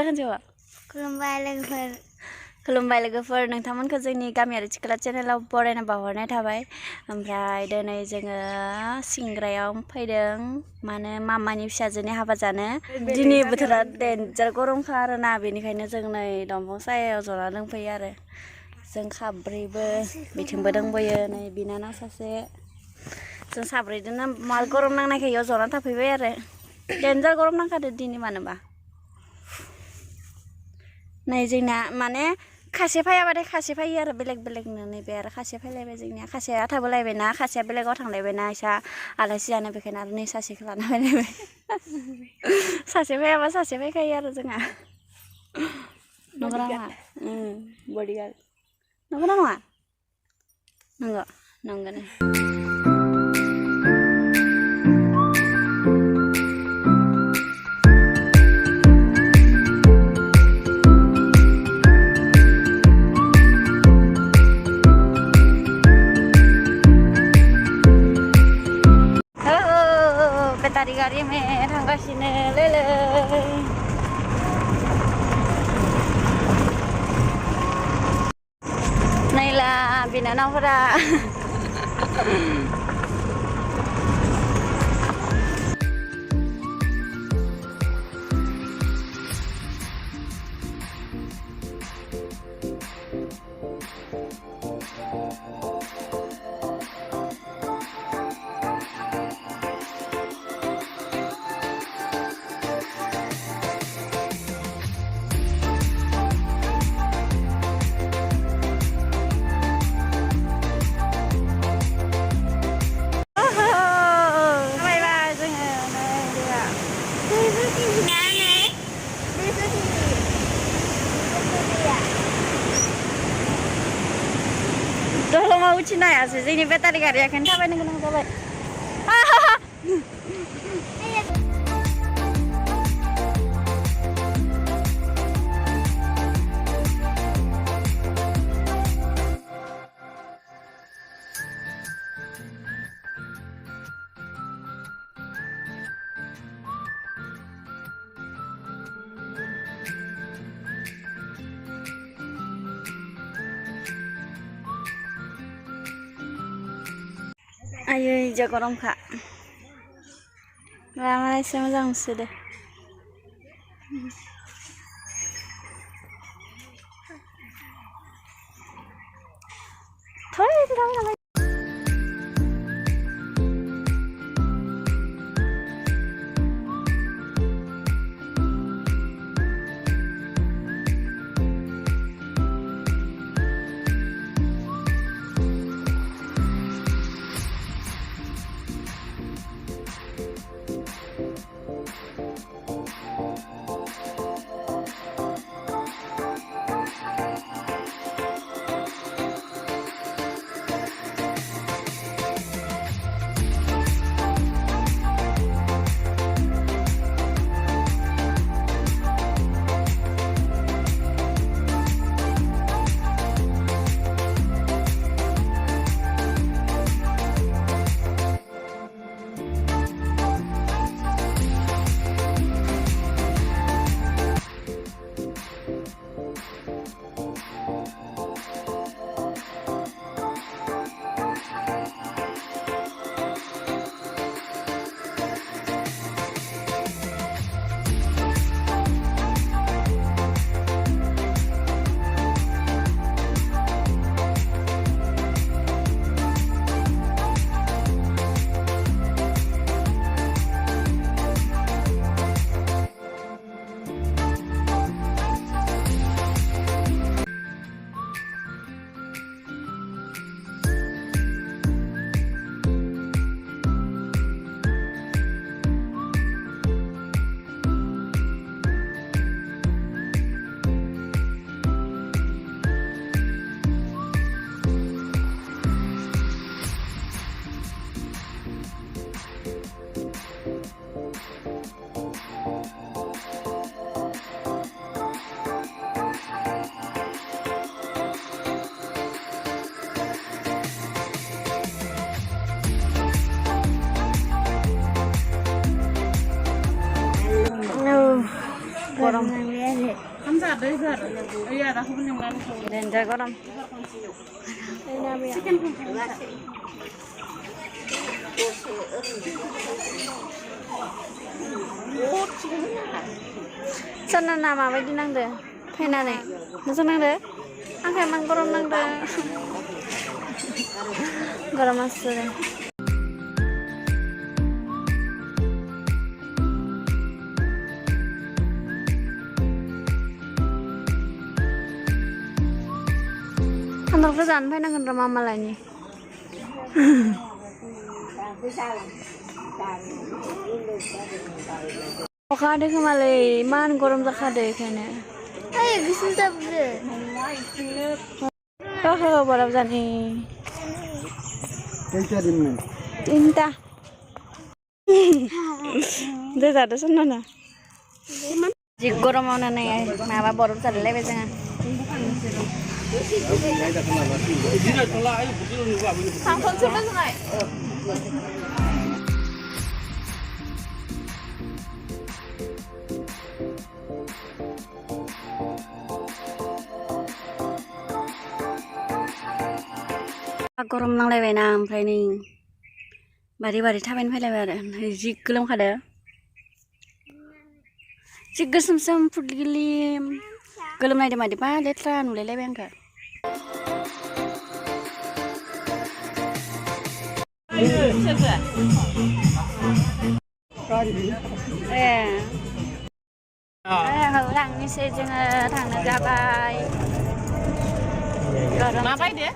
खोनसेबा खुलुमबाय लोगोफोर नोंथांमोनखौ जोंनि गामियारि सिख्ला चेनेलाव बरायना बावहरनाय थाबाय ओमफ्राय दिनै जोङो सिंग्रायाव फैदों माने मामानि फिसाजोनि हाबा जानो दिनै बोथोरा डेन्जार गरमखा आरोना बेनिखायनो जों नै दंफां सायायाव जना दंफैयो आरो जों साब्रैबो बिथिंबो दंबोयो नै बिनानाव सासे जों साब्रैजोंनो माल गरम नांनायखाय इयाव जना थाफैबाय आरो डेन्जार गरम नांखादो दिनै मानोबा नै जोंना माने खासे फैयाबाथाय खासे फैयो आरो बेलेग बेलेगनो नैबे आरो खासे फैलायबाय जोंनिया खासेया थाबोलायबायना खासेया बेलेगाव थांलायबायना इसा आलासि जानो बेखायनो आरो नै सासेखौ लाना फैलायबाय सासे फैयाबा सासे फैखायो आरो जोंहा नंगौना नङा बडिगार्ड नंगौना नङा नंगौ नंगौनो गारि में थांगासिनो लोलो नायला बिनानावफोरा दलङाव उथिनो हायासै जोंनि बेटारि गारिया ओंखायनो थाबायनो गोनां जाबाय आयै जा गरमखा लामा एसे मोजां मोनसोदो गरम Denda gorong. Sana nama apa nang deh? Pena nih, masa nang deh? Angkai emang gorong nang deh. Gorong masuk deh. Kantor kerjaan apa nang rumah malanya? Oke ada kembali, man gorom tak ada kayaknya. Ayo bisa sabda. Oh, berapa jani? Tinta. Dah ada sana na. Jika gorom mana nih? Mama baru cari lepas jangan. Sampai coba sana. Gorom nang lewe na oमफ्राय ning bari थाबायनो फैलायबाय आरो जि गोलोमखादो जि गोसोम फुदगिलिम गोलोमनायदो मादिबा लेथ्रा नुलायलायबाय आंखो थांनोसै जोङो थांनो जाबाय मा बायदो